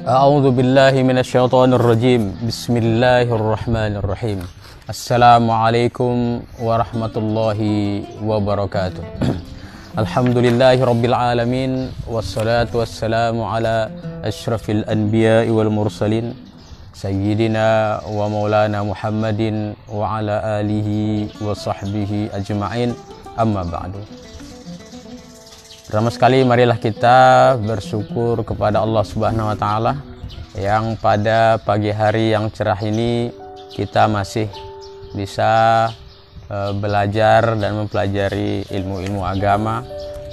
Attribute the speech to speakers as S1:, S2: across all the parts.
S1: A'udzu billahi minasyaitonir rajim. Bismillahirrahmanirrahim. Assalamualaikum warahmatullahi wabarakatuh. Alhamdulillahi rabbil alamin, wassalatu wassalamu ala asyrafil anbiya'i wal mursalin sayyidina wa maulana Muhammadin wa ala alihi wa sahbihi ajma'in. Amma ba'du. Pertama sekali marilah kita bersyukur kepada Allah Subhanahu wa taala yang pada pagi hari yang cerah ini kita masih bisa belajar dan mempelajari ilmu-ilmu agama,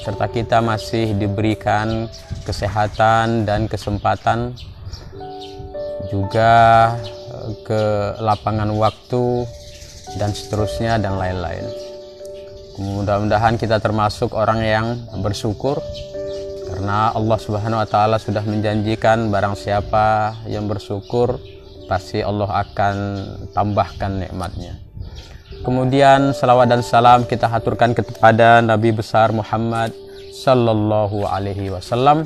S1: serta kita masih diberikan kesehatan dan kesempatan juga ke lapangan waktu dan seterusnya dan lain-lain. Mudah-mudahan kita termasuk orang yang bersyukur, karena Allah Subhanahu wa taala sudah menjanjikan barang siapa yang bersyukur pasti Allah akan tambahkan nikmatnya. Kemudian salawat dan salam kita haturkan kepada Nabi besar Muhammad sallallahu alaihi wasallam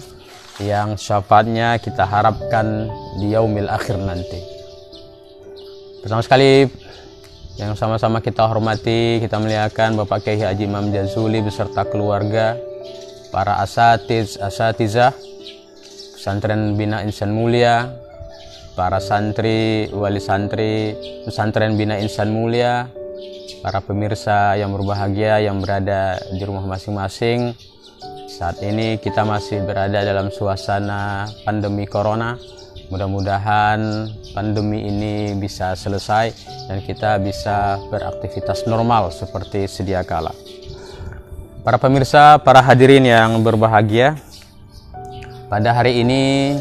S1: yang syafaatnya kita harapkan di yaumil akhir nanti. Pertama sekali yang sama-sama kita hormati, kita muliakan Bapak Kiai Haji Imam Jazuli beserta keluarga, para asatizah pesantren Bina Insan Mulia, para santri, wali santri pesantren Bina Insan Mulia, para pemirsa yang berbahagia yang berada di rumah masing-masing. Saat ini kita masih berada dalam suasana pandemi corona. Mudah-mudahan pandemi ini bisa selesai dan kita bisa beraktivitas normal seperti sedia kala. Para pemirsa, para hadirin yang berbahagia, pada hari ini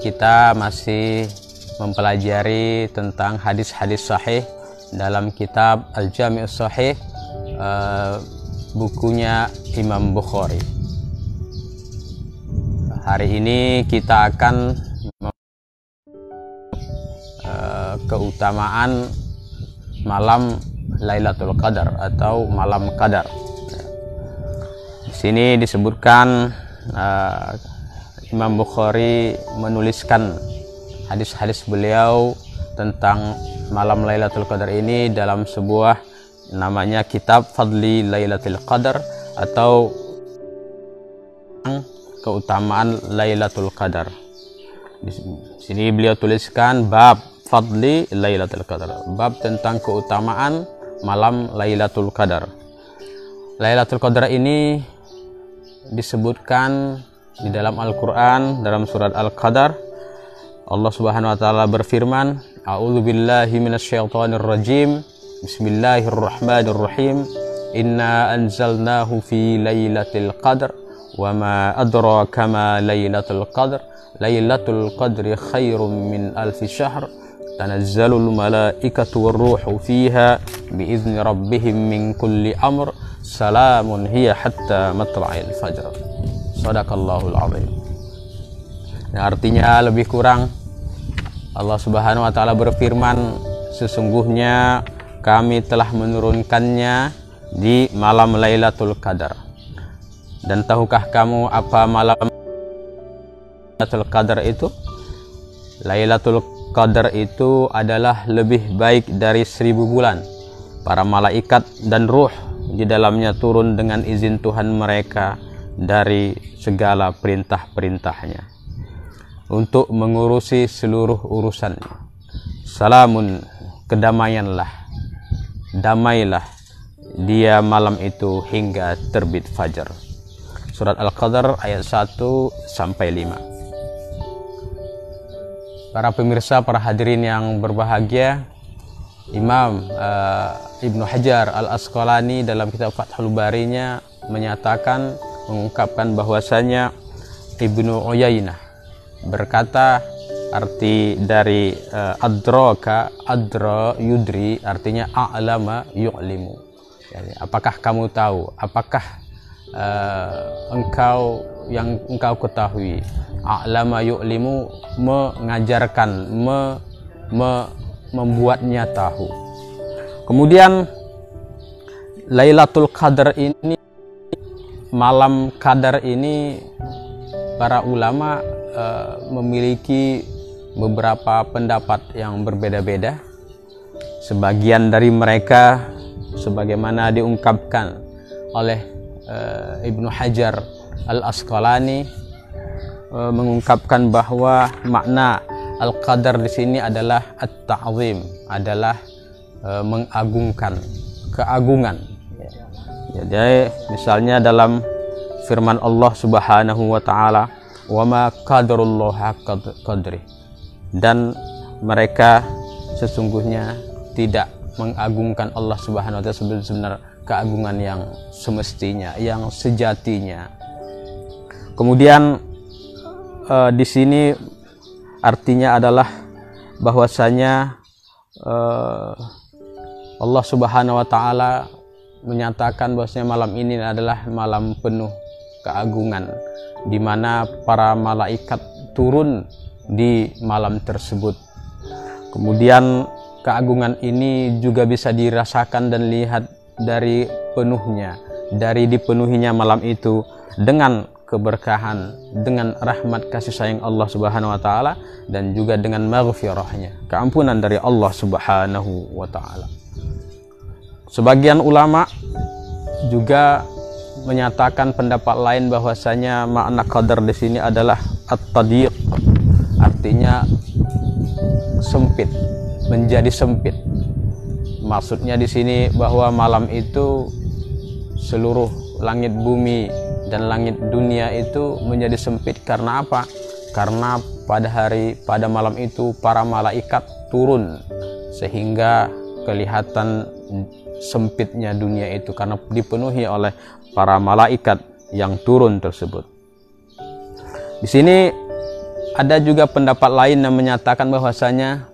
S1: kita masih mempelajari tentang hadis-hadis sahih dalam kitab Al-Jami' Sahih, bukunya Imam Bukhari. Hari ini kita akan keutamaan malam Lailatul Qadar atau malam Qadar. Di sini disebutkan Imam Bukhari menuliskan hadis-hadis beliau tentang malam Lailatul Qadar ini dalam sebuah namanya kitab Fadli Lailatul Qadar atau keutamaan Lailatul Qadar. Di sini beliau tuliskan bab Fadli Lailatul Qadar, bab tentang keutamaan malam Lailatul Qadar. Lailatul Qadar ini disebutkan di dalam Al-Quran, dalam surat Al-Qadar. Allah Subhanahu wa taala berfirman, A'udzu billahi minasyaitonir rajim. Bismillahirrahmanirrahim. Inna anzalnahu fi lailatul qadar wa ma adraka ma lailatul qadar. Lailatul qadri khairum min alfi syahr. Tanazzalul malaikatu warruhu fiha biizni rabbihim min kulli amr. Salamun hiya hatta matla'il fajr. Shadaqallahul azim. Nah, artinya lebih kurang Allah Subhanahu wa taala berfirman, sesungguhnya kami telah menurunkannya di malam Lailatul Qadar. Dan tahukah kamu apa malam Lailatul Qadar itu? Lailatul Qadar itu adalah lebih baik dari 1000 bulan. Para malaikat dan ruh di dalamnya turun dengan izin Tuhan mereka dari segala perintah-perintahnya untuk mengurusi seluruh urusannya. Salamun, kedamaianlah, damailah dia malam itu hingga terbit fajar. Surat Al-Qadar ayat 1 sampai 5. Para pemirsa, para hadirin yang berbahagia, Imam Ibnu Hajar Al-Asqalani dalam kitab Fathul Barinya menyatakan, mengungkapkan bahwasanya Ibnu Uyainah berkata, arti dari adraka, adra yudri, artinya a'lama yu'limu. Yani, apakah kamu tahu, apakah engkau ketahui a'lama yu'limu, mengajarkan, membuatnya tahu. Kemudian Lailatul Qadar ini, malam Qadar ini, para ulama memiliki beberapa pendapat yang berbeda-beda. Sebagian dari mereka, sebagaimana diungkapkan oleh Ibnu Hajar Al-Asqalani, mengungkapkan bahwa makna Al-Qadar di sini adalah at-ta'zim, adalah mengagungkan, keagungan. Jadi misalnya dalam firman Allah Subhanahu wa taala, "Wa ma qadarullah haqqa qadri." Dan mereka sesungguhnya tidak mengagungkan Allah Subhanahu wa taala sebenar keagungan yang semestinya, yang sejatinya. Kemudian di sini artinya adalah bahwasanya Allah Subhanahu wa taala menyatakan bahwasanya malam ini adalah malam penuh keagungan, di mana para malaikat turun di malam tersebut. Kemudian keagungan ini juga bisa dirasakan dan lihat dari dipenuhinya malam itu dengan keberkahan, dengan rahmat kasih sayang Allah Subhanahu wa taala, dan juga dengan maghfirahnya, keampunan dari Allah Subhanahu wa taala. Sebagian ulama juga menyatakan pendapat lain bahwasanya makna qadar di sini adalah at-tadiq, artinya sempit, menjadi sempit. Maksudnya di sini bahwa malam itu seluruh langit bumi dan langit dunia itu menjadi sempit. Karena apa? Karena pada malam itu para malaikat turun, sehingga kelihatan sempitnya dunia itu karena dipenuhi oleh para malaikat yang turun tersebut. Di sini ada juga pendapat lain yang menyatakan bahwasanya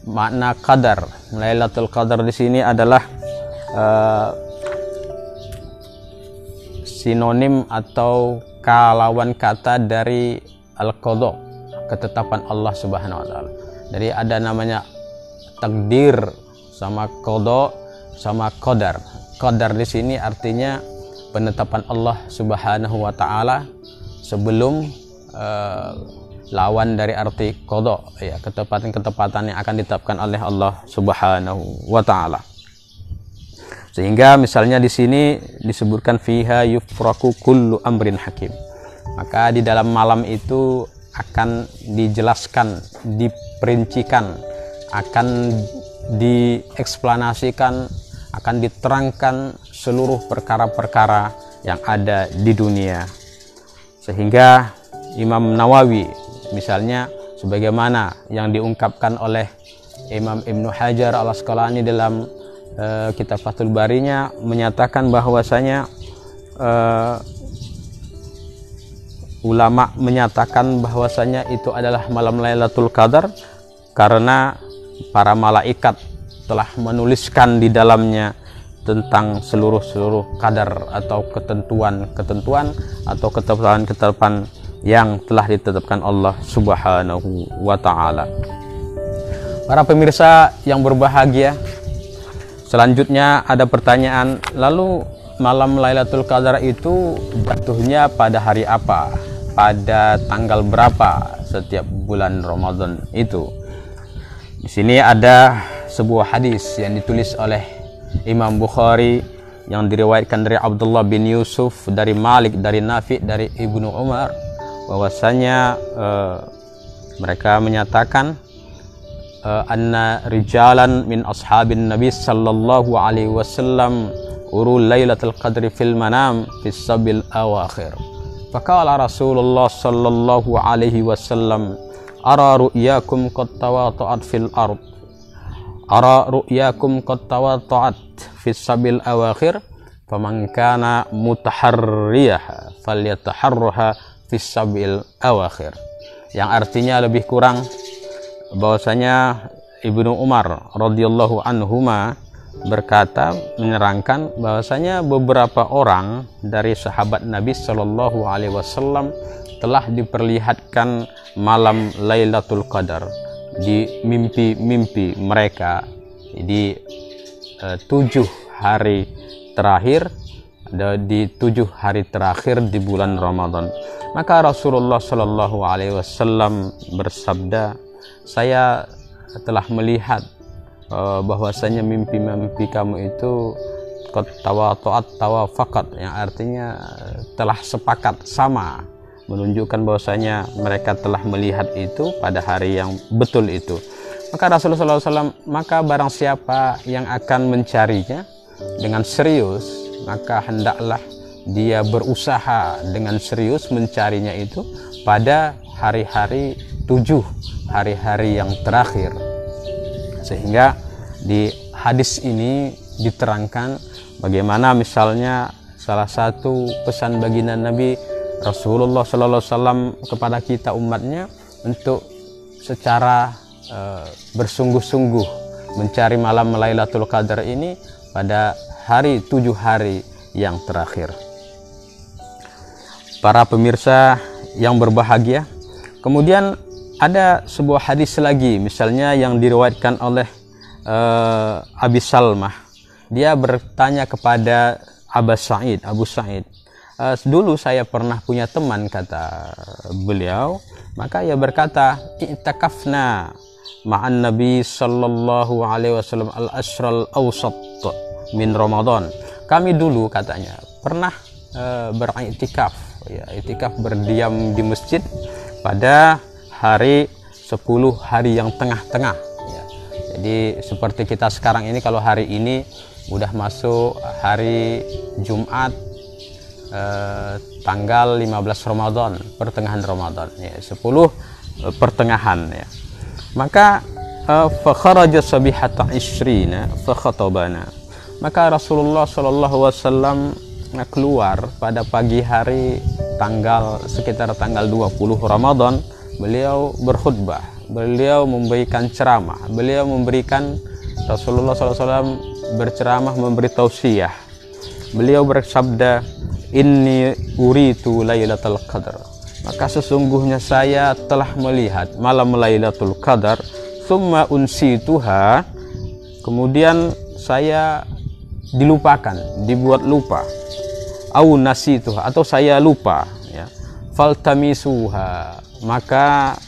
S1: makna qadar, Lailatul Qadar di sini adalah sinonim atau kalawan kata dari al-qadha, ketetapan Allah Subhanahu wa taala. Jadi ada namanya takdir sama qadha sama qadar. Qadar di sini artinya penetapan Allah Subhanahu wa taala sebelum lawan dari arti qadha, ya, ketepatan-ketepatan yang akan ditetapkan oleh Allah Subhanahu wa taala. Sehingga misalnya di sini disebutkan fiha yufraku kullu amrin hakim. Maka di dalam malam itu akan dijelaskan, diperincikan, akan dieksplanasikan, akan diterangkan seluruh perkara-perkara yang ada di dunia. Sehingga Imam Nawawi misalnya, sebagaimana yang diungkapkan oleh Imam Ibnu Hajar Al-Asqalani dalam kitab Fathul Barinya, menyatakan bahwasanya ulama menyatakan bahwasanya itu adalah malam Lailatul Qadar karena para malaikat telah menuliskan di dalamnya tentang seluruh kadar atau ketentuan atau ketetapan yang telah ditetapkan Allah Subhanahu wa taala. Para pemirsa yang berbahagia, selanjutnya ada pertanyaan, lalu malam Lailatul Qadar itu jatuhnya pada hari apa? Pada tanggal berapa setiap bulan Ramadan itu? Di sini ada sebuah hadis yang ditulis oleh Imam Bukhari yang diriwayatkan dari Abdullah bin Yusuf, dari Malik, dari Nafi, dari Ibnu Umar, bahwasanya mereka menyatakan anna rijalan min ashabin Nabi sallallahu alaihi wasallam uru Lailatul Qadri fil manam fis sabil awakhir. Faqala Rasulullah sallallahu alaihi wasallam, ara ru'yakum qad tawata'at fil ard, ara ru'yakum qad tawata'at fis sabil awakhir, faman kana mutaharriyah falyataharraha fis sabil awakhir. Yang artinya lebih kurang bahwasanya Ibnu Umar radhiyallahu anhuma berkata, menerangkan bahwasanya beberapa orang dari sahabat Nabi Shallallahu Alaihi Wasallam telah diperlihatkan malam Lailatul Qadar di mimpi-mimpi mereka di 7 hari terakhir, di 7 hari terakhir di bulan Ramadan. Maka Rasulullah Shallallahu Alaihi Wasallam bersabda, saya telah melihat bahwasanya mimpi-mimpi kamu itu tawafaqat, yang artinya telah sepakat, sama, menunjukkan bahwasanya mereka telah melihat itu pada hari yang betul itu. Maka Rasulullah SAW, maka barang siapa yang akan mencarinya dengan serius, maka hendaklah dia berusaha dengan serius mencarinya itu pada hari-hari 7 hari-hari yang terakhir. Sehingga di hadis ini diterangkan bagaimana misalnya salah satu pesan baginda Nabi Rasulullah SAW kepada kita umatnya untuk secara bersungguh-sungguh mencari malam Lailatul Qadar ini pada 7 hari yang terakhir. Para pemirsa yang berbahagia, kemudian ada sebuah hadis lagi, misalnya yang diriwayatkan oleh Abi Salmah. Dia bertanya kepada Abu Sa'id, dulu saya pernah punya teman, kata beliau. Maka ia berkata, i'takafna ma'an Nabi Sallallahu Alaihi Wasallam al-ashral awsat min Ramadan. Kami dulu, katanya, pernah beriktikaf, ya, iktikaf berdiam di masjid pada hari 10 hari yang tengah-tengah, ya. Jadi seperti kita sekarang ini, kalau hari ini udah masuk hari Jumat tanggal 15 Ramadan, pertengahan Ramadan, ya, 10 pertengahan, ya. Maka fa kharaja sabihata ishrina fa khatabana. Maka Rasulullah SAW keluar pada pagi hari sekitar tanggal 20 Ramadan. Beliau berkhutbah, beliau memberikan ceramah, Rasulullah SAW berceramah, memberi tausiah. Beliau bersabda, inni uritu Lailatul Qadar. Maka sesungguhnya saya telah melihat malam Lailatul Qadar, summa unsituha, kemudian saya dilupakan, dibuat lupa, au nasituha, atau saya lupa, ya. Faltamisuha, maka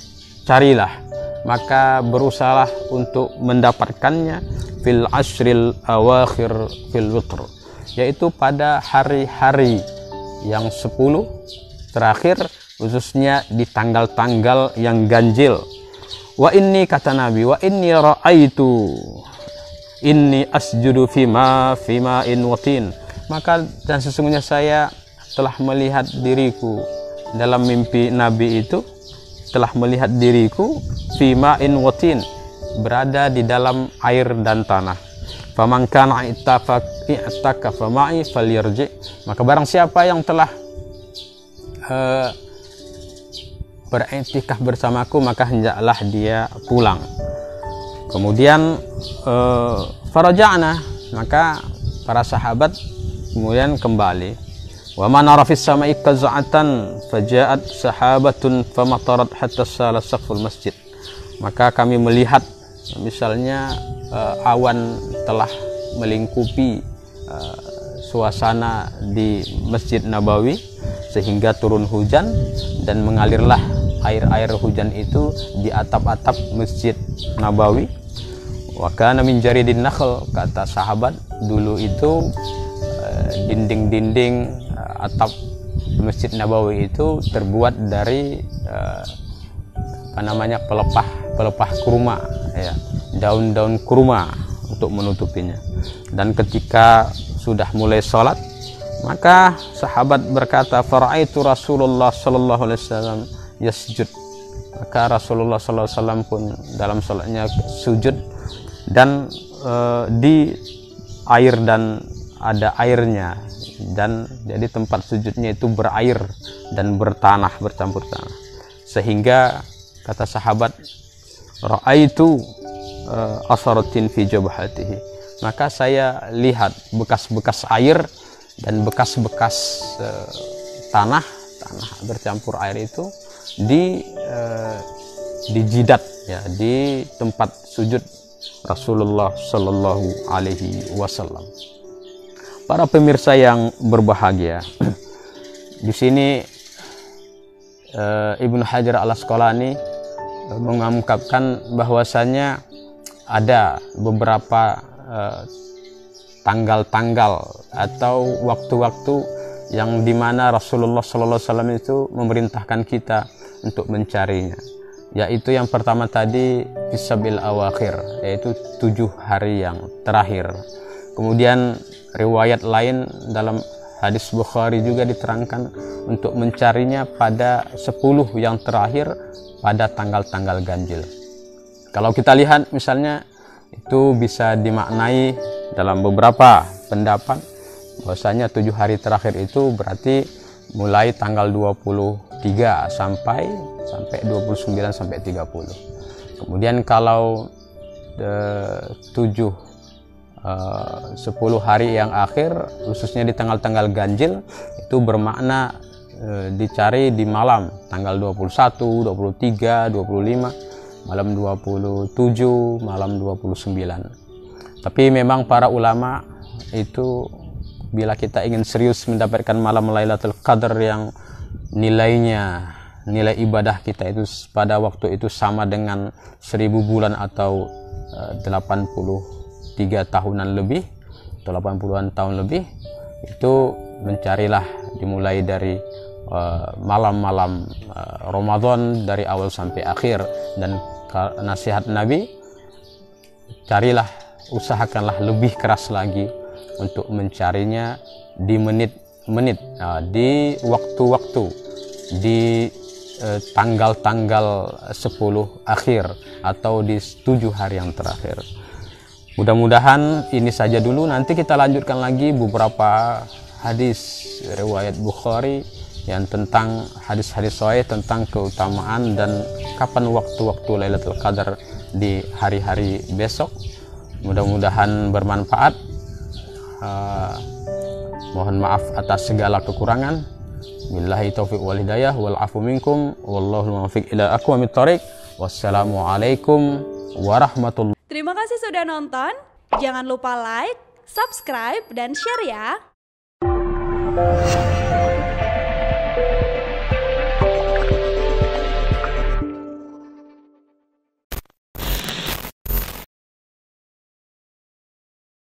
S1: carilah, maka berusahalah untuk mendapatkannya fil ashril awakhir fil witr, yaitu pada hari-hari yang 10 terakhir, khususnya di tanggal-tanggal yang ganjil. Wa inni, kata Nabi, wa inni ra'aitu inni asjudu fima in watin. Maka dan sesungguhnya saya telah melihat diriku, dalam mimpi Nabi itu telah melihat diriku fima in watin, berada di dalam air dan tanah. Faman kana i'takafa ma'i falyarji. Maka barang siapa yang telah beriktikaf bersamaku, maka hendaklah dia pulang. Kemudian faraja'na, maka para sahabat kemudian kembali. Wa man ara fis sama'i qaz'atan faja'at sahabatun famatarat hatta sala saqful masjid. Maka kami melihat misalnya awan telah melingkupi suasana di Masjid Nabawi sehingga turun hujan dan mengalirlah air hujan itu di atap-atap Masjid Nabawi. Wa kana min jaridin nakhl, kata sahabat, dulu itu dinding-dinding atap Masjid Nabawi itu terbuat dari pelepah kurma, ya, daun-daun kurma untuk menutupinya. Dan ketika sudah mulai sholat, maka sahabat berkata, fara'aitu Rasulullah sallallahu alaihi wasallam yasjud. Maka Rasulullah sallallahu alaihi wasallam pun dalam sholatnya sujud, dan di air dan ada airnya, dan jadi tempat sujudnya itu berair dan bertanah, bercampur tanah. Sehingga kata sahabat, ra'aitu asaratin fi jabhatihi, maka saya lihat bekas-bekas air dan bekas-bekas tanah bercampur air itu di jidat, ya, di tempat sujud Rasulullah Shallallahu Alaihi Wasallam. Para pemirsa yang berbahagia, di sini Ibnu Hajar Al-Asqalani mengungkapkan bahwasanya ada beberapa tanggal-tanggal atau waktu-waktu yang dimana Rasulullah Sallallahu Alaihi Wasallam itu memerintahkan kita untuk mencarinya, yaitu yang pertama tadi Isabil Awakhir, yaitu 7 hari yang terakhir. Kemudian riwayat lain dalam hadis Bukhari juga diterangkan untuk mencarinya pada 10 yang terakhir pada tanggal-tanggal ganjil. Kalau kita lihat misalnya, itu bisa dimaknai dalam beberapa pendapat bahwasanya 7 hari terakhir itu berarti mulai tanggal 23 sampai 29 sampai 30. Kemudian kalau 10 hari yang akhir, khususnya di tanggal-tanggal ganjil, itu bermakna dicari di malam tanggal 21, 23, 25, malam 27, malam 29. Tapi memang para ulama itu bila kita ingin serius mendapatkan malam Lailatul Qadar yang nilai ibadah kita itu pada waktu itu sama dengan 1000 bulan atau 83 tahunan lebih atau 80-an tahun lebih, itu mencarilah dimulai dari malam-malam Ramadan dari awal sampai akhir. Dan nasihat Nabi, carilah, usahakanlah lebih keras lagi untuk mencarinya di menit-menit, di waktu-waktu, di tanggal-tanggal 10 akhir atau di 7 hari yang terakhir. Mudah-mudahan ini saja dulu, nanti kita lanjutkan lagi beberapa hadis riwayat Bukhari yang tentang hadis-hadis sahih tentang keutamaan dan kapan waktu-waktu Lailatul Qadar di hari-hari besok. Mudah-mudahan bermanfaat. Mohon maaf atas segala kekurangan. Billahi taufiq wal hidayah wal afu minkum wallahu muwaffiq ila aqwamit thoriq. Wassalamualaikum warahmatullahi.
S2: Terima kasih sudah nonton. Jangan lupa like, subscribe, dan share ya.